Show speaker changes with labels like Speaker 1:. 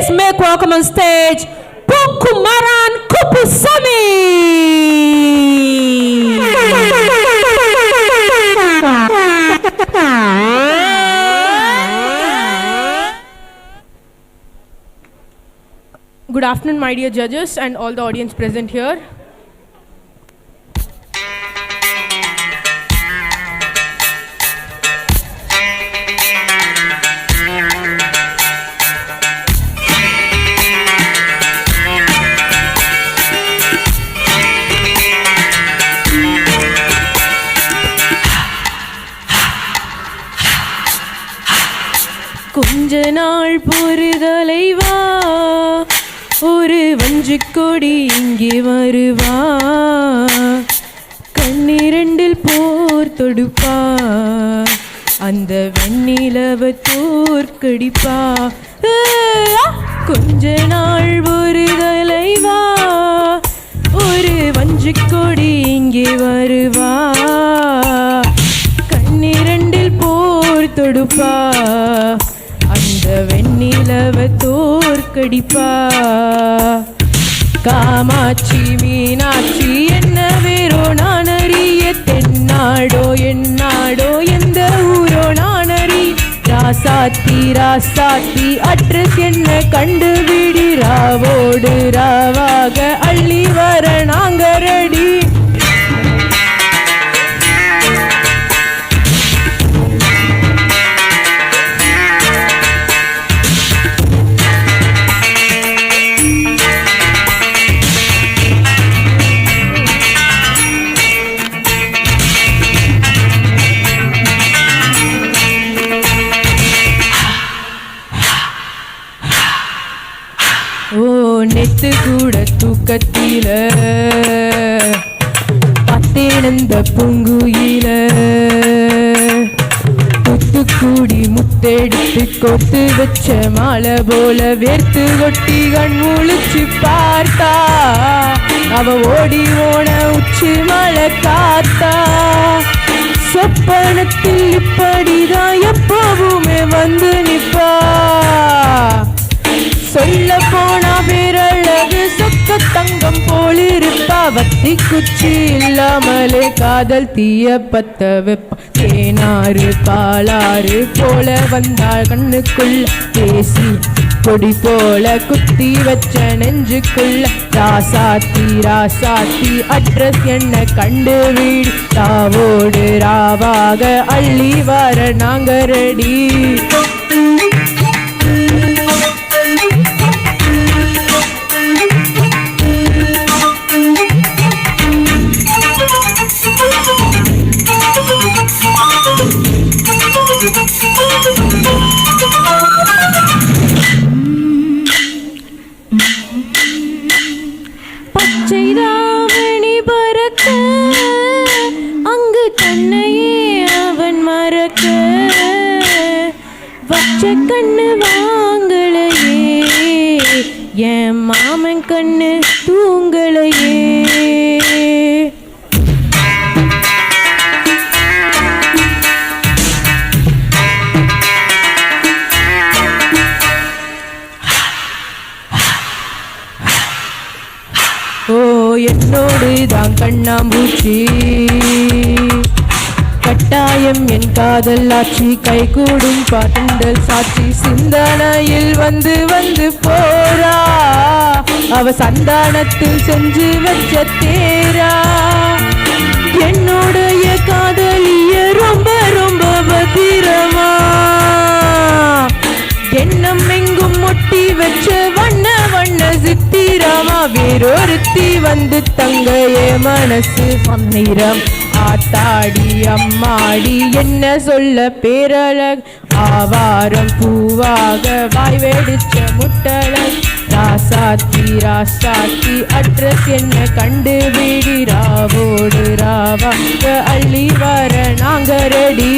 Speaker 1: Please make welcome on stage Pukumaran Kupusami.
Speaker 2: Good afternoon, my dear judges and all the audience present here. கொஞ்ச நாள் பொறுதலை வா, ஒரு வஞ்சிக் கொடி இங்கே வருவா, கண்ணிரண்டில் போர் தொடுப்பா, அந்த வெண்ணிலவ தோற்கடிப்பா. கொஞ்ச நாள் பொறுதலை வா, ஒரு வஞ்சிக் கொடி இங்கே வருவா, கண்ணிரண்டில் போர் தொடுப்பா, அந்த வெண்ணிலவ தோற்கடிப்பா. காமாட்சி மீனாட்சி என்ன வேறோ நான் அறிய, தென்னாடோ என்னாடோ எந்த ஊரோ நான் அறி. ராசாத்தி ராசாத்தி அட்ரஸ் என்ன கண்டுபிடி, ராவோடு ராவாக அள்ளி வர நாங்க ரெடி. நெத்து கூட தூக்கத்தில பத்தேனந்த பூங்குயில, தூத்துக்குடி முத்தெடுத்து கொத்து வச்ச மாலை போல வேர்த்து கொட்டி கண் முழிச்சு பார்த்தா, அவ ஓடி ஓன உச்சி மலை காத்தா. சொப்பனத்தில் இப்படிதான் எப்பவுமே வந்து நிப்பா, சொல்ல போனா பேரழகு சொக்க தங்கம் போலிருப்பா. வத்தி குச்சி இல்லாமலே காதல் தீய பத்த வெப்ப, தேனாறு பாலாறு போல வந்தாள் கண்ணுக்குள்ள, பேசி கொடி போல குத்தி வச்ச நெஞ்சுக்குள்ள. ராசாத்தி ராசாத்தி அட்ரஸ் என்ன கண்டுபிடி, ராவோடு ராவாக அள்ளி வர நாங்க ரெடி. பச்சை தாவணி பறக்க, அங்கு தன்னையே அவன் மறக்க, வச்ச கண்ணு வாங்களையே, என் மாமன் கண்ணு தூங்களையே. என்னோடு தான் கண்ணாம்பூச்சி, கட்டாயம் என் காதல் ஆட்சி, கைகூடும் பாட்டுண்டல் சாட்சி. சிந்தனையில் வந்து வந்து போரா, அவ சந்தானத்தில் செஞ்சு வச்ச தேரா. என்னுடைய காதலிய ரொம்ப ரொம்ப பத்திரமா, எண்ணம் எங்கும் ஒட்டி வச்ச வண்ண வண்ண சித்திரமா. வேறொருத்தி வந்து தங்கையே மனசு பன்னிரம், ஆத்தாடி அம்மாடி என்ன சொல்ல பேரழக், ஆவாரம் பூவாக வாய் வெடிச்ச முட்டழக். ராசாத்தி ராசாத்தி அட்ரஸ் என்ன கண்டுபிடி, ராவோடு ராவாக அள்ளி வர நாங்க ரெடி.